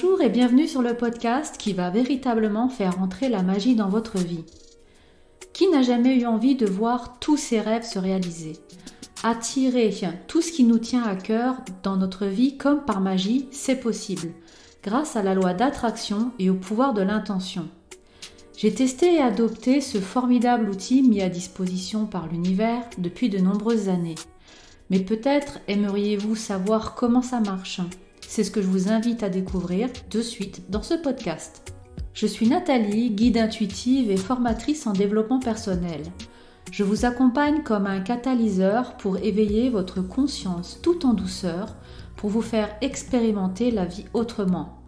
Bonjour et bienvenue sur le podcast qui va véritablement faire entrer la magie dans votre vie. Qui n'a jamais eu envie de voir tous ses rêves se réaliser? Attirer tout ce qui nous tient à cœur dans notre vie comme par magie, c'est possible, grâce à la loi d'attraction et au pouvoir de l'intention. J'ai testé et adopté ce formidable outil mis à disposition par l'univers depuis de nombreuses années. Mais peut-être aimeriez-vous savoir comment ça marche? C'est ce que je vous invite à découvrir de suite dans ce podcast. Je suis Nathalie, guide intuitive et formatrice en développement personnel. Je vous accompagne comme un catalyseur pour éveiller votre conscience tout en douceur, pour vous faire expérimenter la vie autrement.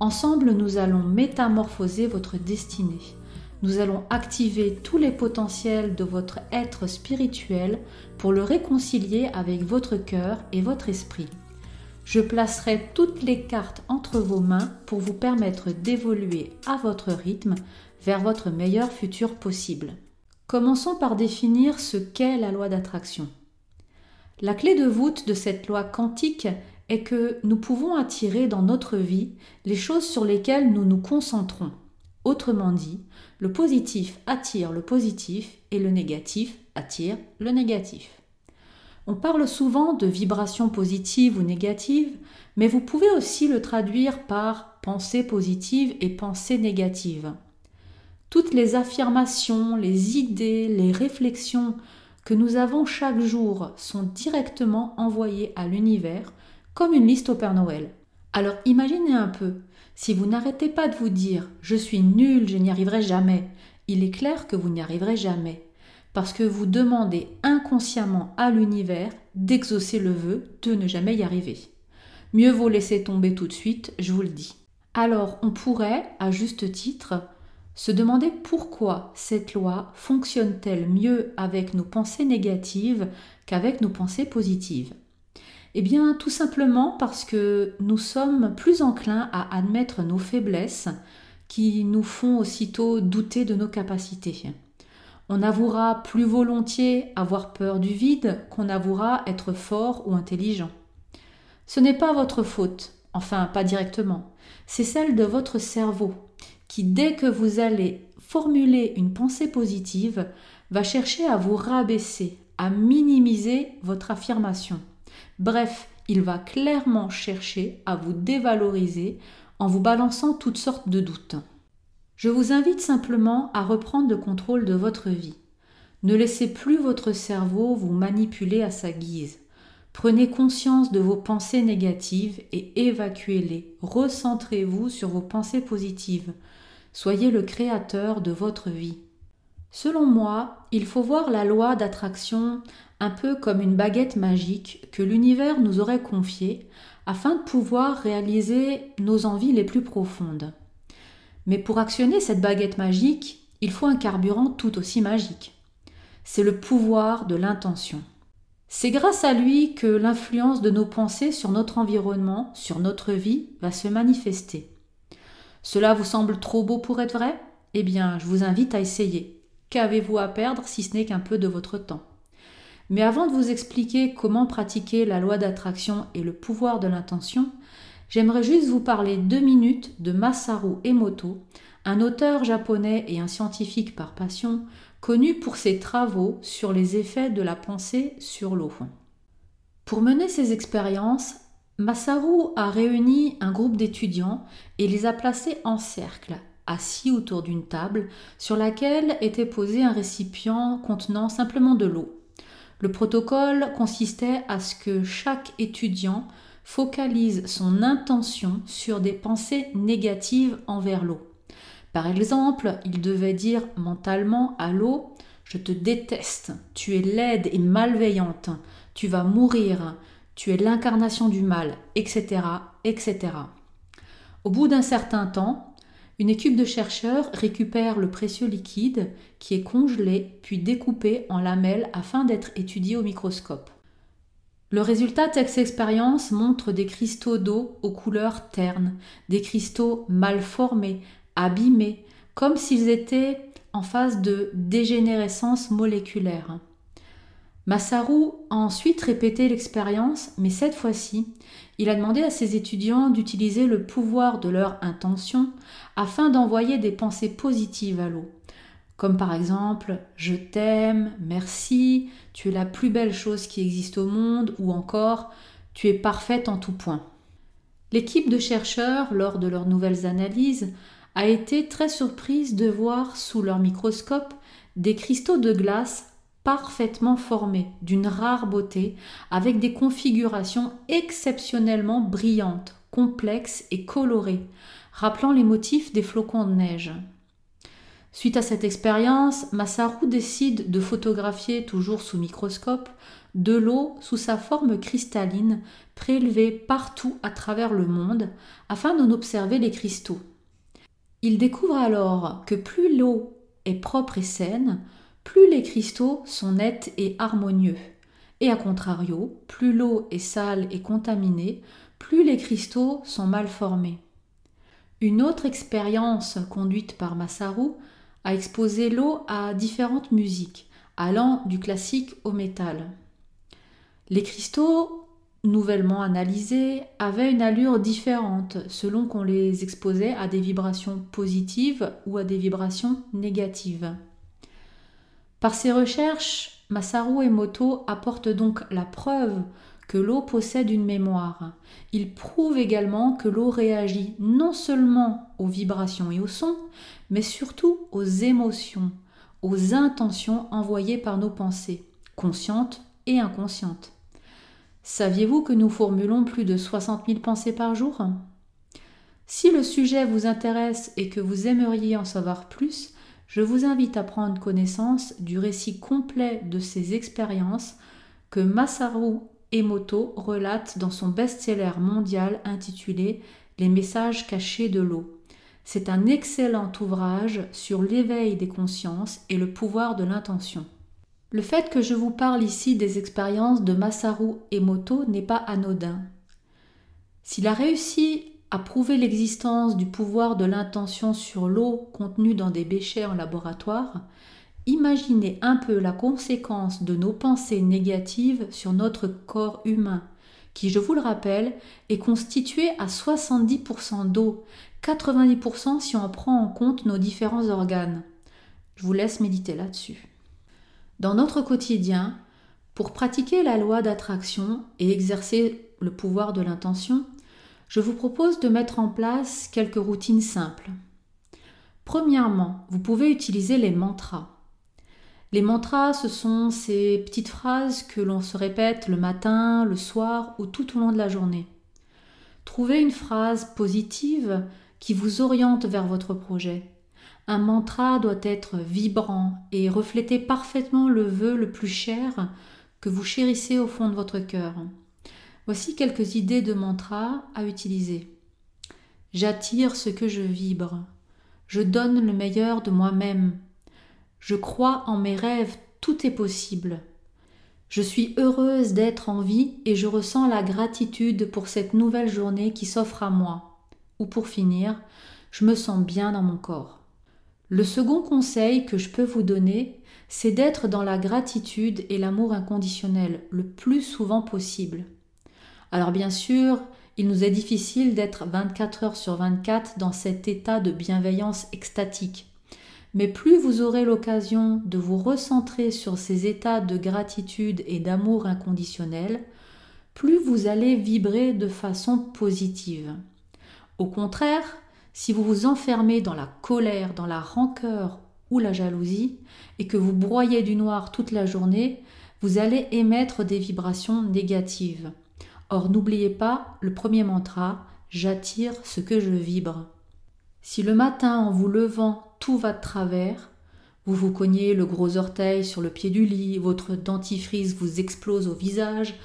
Ensemble, nous allons métamorphoser votre destinée. Nous allons activer tous les potentiels de votre être spirituel pour le réconcilier avec votre cœur et votre esprit. Je placerai toutes les cartes entre vos mains pour vous permettre d'évoluer à votre rythme vers votre meilleur futur possible. Commençons par définir ce qu'est la loi d'attraction. La clé de voûte de cette loi quantique est que nous pouvons attirer dans notre vie les choses sur lesquelles nous nous concentrons. Autrement dit, le positif attire le positif et le négatif attire le négatif. On parle souvent de vibrations positives ou négatives, mais vous pouvez aussi le traduire par pensée positive et pensée négative. Toutes les affirmations, les idées, les réflexions que nous avons chaque jour sont directement envoyées à l'univers comme une liste au Père Noël. Alors imaginez un peu, si vous n'arrêtez pas de vous dire « je suis nul, je n'y arriverai jamais », il est clair que vous n'y arriverez jamais. Parce que vous demandez inconsciemment à l'univers d'exaucer le vœu de ne jamais y arriver. Mieux vaut laisser tomber tout de suite, je vous le dis. Alors, on pourrait, à juste titre, se demander pourquoi cette loi fonctionne-t-elle mieux avec nos pensées négatives qu'avec nos pensées positives? Eh bien, tout simplement parce que nous sommes plus enclins à admettre nos faiblesses qui nous font aussitôt douter de nos capacités. On avouera plus volontiers avoir peur du vide qu'on avouera être fort ou intelligent. Ce n'est pas votre faute, enfin pas directement, c'est celle de votre cerveau qui, dès que vous allez formuler une pensée positive, va chercher à vous rabaisser, à minimiser votre affirmation. Bref, il va clairement chercher à vous dévaloriser en vous balançant toutes sortes de doutes. Je vous invite simplement à reprendre le contrôle de votre vie. Ne laissez plus votre cerveau vous manipuler à sa guise. Prenez conscience de vos pensées négatives et évacuez-les. Recentrez-vous sur vos pensées positives. Soyez le créateur de votre vie. Selon moi, il faut voir la loi d'attraction un peu comme une baguette magique que l'univers nous aurait confiée afin de pouvoir réaliser nos envies les plus profondes. Mais pour actionner cette baguette magique, il faut un carburant tout aussi magique. C'est le pouvoir de l'intention. C'est grâce à lui que l'influence de nos pensées sur notre environnement, sur notre vie, va se manifester. Cela vous semble trop beau pour être vrai? Eh bien, je vous invite à essayer. Qu'avez-vous à perdre si ce n'est qu'un peu de votre temps? Mais avant de vous expliquer comment pratiquer la loi d'attraction et le pouvoir de l'intention, j'aimerais juste vous parler 2 minutes de Masaru Emoto, un auteur japonais et un scientifique par passion, connu pour ses travaux sur les effets de la pensée sur l'eau. Pour mener ces expériences, Masaru a réuni un groupe d'étudiants et les a placés en cercle, assis autour d'une table sur laquelle était posé un récipient contenant simplement de l'eau. Le protocole consistait à ce que chaque étudiant focalise son intention sur des pensées négatives envers l'eau. Par exemple, il devait dire mentalement à l'eau « Je te déteste, tu es laide et malveillante, tu vas mourir, tu es l'incarnation du mal, etc. etc. » Au bout d'un certain temps, une équipe de chercheurs récupère le précieux liquide qui est congelé puis découpé en lamelles afin d'être étudié au microscope. Le résultat de cette expérience montre des cristaux d'eau aux couleurs ternes, des cristaux mal formés, abîmés, comme s'ils étaient en phase de dégénérescence moléculaire. Masaru a ensuite répété l'expérience, mais cette fois-ci, il a demandé à ses étudiants d'utiliser le pouvoir de leur intention afin d'envoyer des pensées positives à l'eau, comme par exemple « je t'aime »,« merci »,« tu es la plus belle chose qui existe au monde » ou encore « tu es parfaite en tout point ». L'équipe de chercheurs, lors de leurs nouvelles analyses, a été très surprise de voir sous leur microscope des cristaux de glace parfaitement formés, d'une rare beauté, avec des configurations exceptionnellement brillantes, complexes et colorées, rappelant les motifs des flocons de neige. Suite à cette expérience, Masaru décide de photographier, toujours sous microscope, de l'eau sous sa forme cristalline, prélevée partout à travers le monde, afin d'en observer les cristaux. Il découvre alors que plus l'eau est propre et saine, plus les cristaux sont nets et harmonieux. Et à contrario, plus l'eau est sale et contaminée, plus les cristaux sont mal formés. Une autre expérience conduite par Masaru a exposé l'eau à différentes musiques, allant du classique au métal. Les cristaux, nouvellement analysés, avaient une allure différente selon qu'on les exposait à des vibrations positives ou à des vibrations négatives. Par ces recherches, Masaru Emoto apporte donc la preuve que l'eau possède une mémoire. Il prouve également que l'eau réagit non seulement aux vibrations et aux sons, mais surtout aux émotions, aux intentions envoyées par nos pensées, conscientes et inconscientes. Saviez-vous que nous formulons plus de 60 000 pensées par jour ? Si le sujet vous intéresse et que vous aimeriez en savoir plus, je vous invite à prendre connaissance du récit complet de ces expériences que Masaru Emoto relate dans son best-seller mondial intitulé « Les messages cachés de l'eau ». C'est un excellent ouvrage sur l'éveil des consciences et le pouvoir de l'intention. Le fait que je vous parle ici des expériences de Masaru Emoto n'est pas anodin. S'il a réussi à prouver l'existence du pouvoir de l'intention sur l'eau contenue dans des béchers en laboratoire, imaginez un peu la conséquence de nos pensées négatives sur notre corps humain, qui, je vous le rappelle, est constitué à 70% d'eau, 90% si on prend en compte nos différents organes. Je vous laisse méditer là-dessus. Dans notre quotidien, pour pratiquer la loi d'attraction et exercer le pouvoir de l'intention, je vous propose de mettre en place quelques routines simples. Premièrement, vous pouvez utiliser les mantras. Les mantras, ce sont ces petites phrases que l'on se répète le matin, le soir ou tout au long de la journée. Trouvez une phrase positive qui vous oriente vers votre projet. Un mantra doit être vibrant et refléter parfaitement le vœu le plus cher que vous chérissez au fond de votre cœur. Voici quelques idées de mantras à utiliser. J'attire ce que je vibre. Je donne le meilleur de moi-même. Je crois en mes rêves, tout est possible. Je suis heureuse d'être en vie et je ressens la gratitude pour cette nouvelle journée qui s'offre à moi. Ou pour finir, je me sens bien dans mon corps. Le second conseil que je peux vous donner, c'est d'être dans la gratitude et l'amour inconditionnel le plus souvent possible. Alors bien sûr, il nous est difficile d'être 24 heures sur 24 dans cet état de bienveillance extatique. Mais plus vous aurez l'occasion de vous recentrer sur ces états de gratitude et d'amour inconditionnel, plus vous allez vibrer de façon positive. Au contraire, si vous vous enfermez dans la colère, dans la rancœur ou la jalousie, et que vous broyez du noir toute la journée, vous allez émettre des vibrations négatives. Or, n'oubliez pas le premier mantra, j'attire ce que je vibre. Si le matin, en vous levant, tout va de travers, vous vous cognez le gros orteil sur le pied du lit, votre dentifrice vous explose au visage,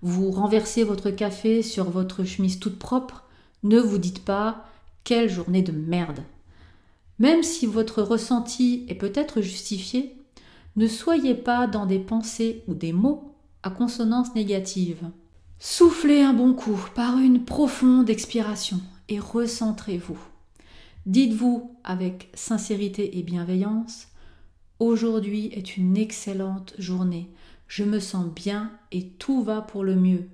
vous renversez votre café sur votre chemise toute propre, ne vous dites pas « quelle journée de merde ». Même si votre ressenti est peut-être justifié, ne soyez pas dans des pensées ou des mots à consonance négative. Soufflez un bon coup par une profonde expiration et recentrez-vous. Dites-vous avec sincérité et bienveillance, aujourd'hui est une excellente journée. Je me sens bien et tout va pour le mieux.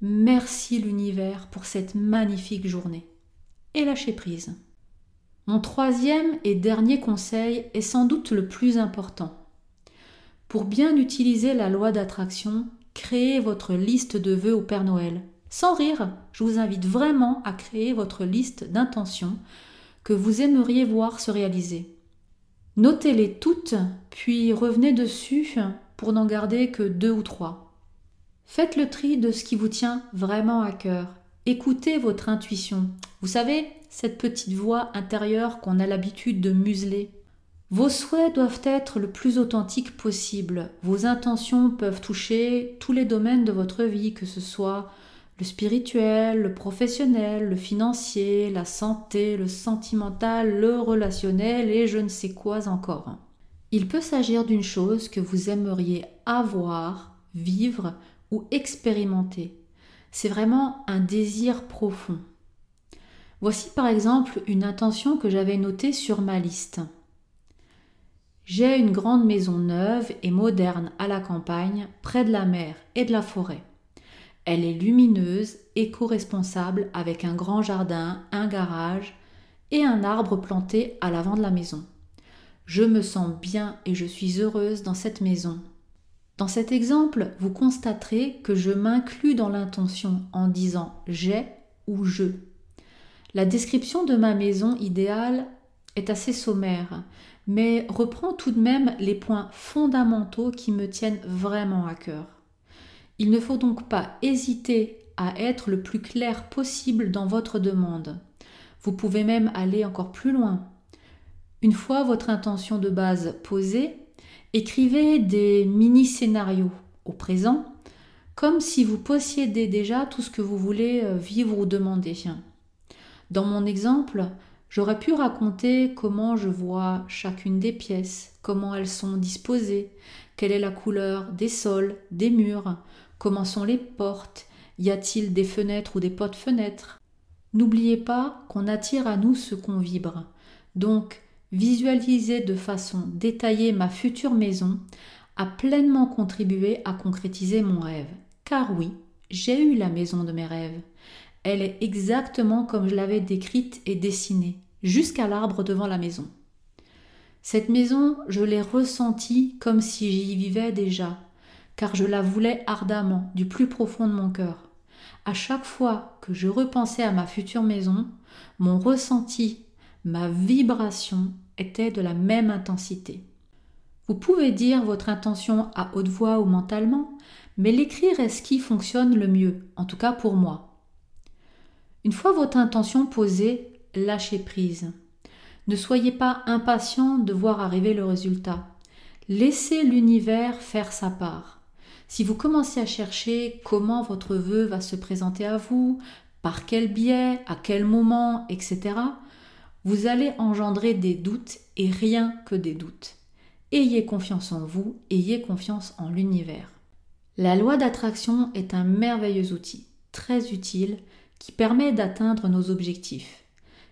Merci l'univers pour cette magnifique journée. Et lâcher prise. Mon troisième et dernier conseil est sans doute le plus important. Pour bien utiliser la loi d'attraction, créez votre liste de vœux au Père Noël. Sans rire, je vous invite vraiment à créer votre liste d'intentions que vous aimeriez voir se réaliser. Notez-les toutes, puis revenez dessus pour n'en garder que 2 ou 3. Faites le tri de ce qui vous tient vraiment à cœur. Écoutez votre intuition. Vous savez, cette petite voix intérieure qu'on a l'habitude de museler. Vos souhaits doivent être le plus authentiques possible. Vos intentions peuvent toucher tous les domaines de votre vie, que ce soit le spirituel, le professionnel, le financier, la santé, le sentimental, le relationnel et je ne sais quoi encore. Il peut s'agir d'une chose que vous aimeriez avoir, vivre ou expérimenter. C'est vraiment un désir profond. Voici par exemple une intention que j'avais notée sur ma liste. J'ai une grande maison neuve et moderne à la campagne, près de la mer et de la forêt. Elle est lumineuse, éco-responsable, avec un grand jardin, un garage et un arbre planté à l'avant de la maison. Je me sens bien et je suis heureuse dans cette maison. Dans cet exemple, vous constaterez que je m'inclus dans l'intention en disant « j'ai » ou « je ». La description de ma maison idéale est assez sommaire, mais reprend tout de même les points fondamentaux qui me tiennent vraiment à cœur. Il ne faut donc pas hésiter à être le plus clair possible dans votre demande. Vous pouvez même aller encore plus loin. Une fois votre intention de base posée, écrivez des mini-scénarios au présent, comme si vous possédiez déjà tout ce que vous voulez vivre ou demander. Dans mon exemple, j'aurais pu raconter comment je vois chacune des pièces, comment elles sont disposées, quelle est la couleur des sols, des murs, comment sont les portes, y a-t-il des fenêtres ou des portes-fenêtres. N'oubliez pas qu'on attire à nous ce qu'on vibre. Donc, visualiser de façon détaillée ma future maison a pleinement contribué à concrétiser mon rêve. Car oui, j'ai eu la maison de mes rêves. Elle est exactement comme je l'avais décrite et dessinée, jusqu'à l'arbre devant la maison. Cette maison, je l'ai ressentie comme si j'y vivais déjà, car je la voulais ardemment, du plus profond de mon cœur. À chaque fois que je repensais à ma future maison, mon ressenti, ma vibration était de la même intensité. Vous pouvez dire votre intention à haute voix ou mentalement, mais l'écrire est ce qui fonctionne le mieux, en tout cas pour moi. Une fois votre intention posée, lâchez prise. Ne soyez pas impatient de voir arriver le résultat. Laissez l'univers faire sa part. Si vous commencez à chercher comment votre vœu va se présenter à vous, par quel biais, à quel moment, etc., vous allez engendrer des doutes et rien que des doutes. Ayez confiance en vous, ayez confiance en l'univers. La loi d'attraction est un merveilleux outil, très utile, qui permet d'atteindre nos objectifs.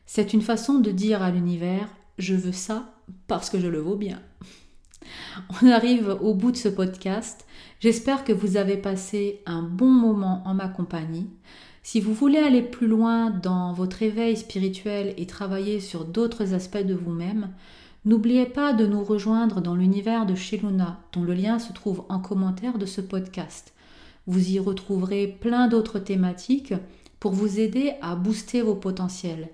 C'est une façon de dire à l'univers « je veux ça parce que je le vaux bien ». On arrive au bout de ce podcast. J'espère que vous avez passé un bon moment en ma compagnie. Si vous voulez aller plus loin dans votre éveil spirituel et travailler sur d'autres aspects de vous-même, n'oubliez pas de nous rejoindre dans l'univers de chez Luna, dont le lien se trouve en commentaire de ce podcast. Vous y retrouverez plein d'autres thématiques pour vous aider à booster vos potentiels.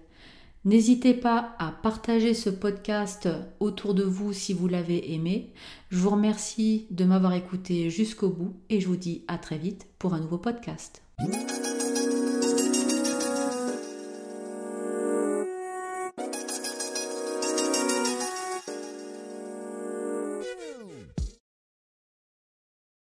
N'hésitez pas à partager ce podcast autour de vous si vous l'avez aimé. Je vous remercie de m'avoir écouté jusqu'au bout et je vous dis à très vite pour un nouveau podcast.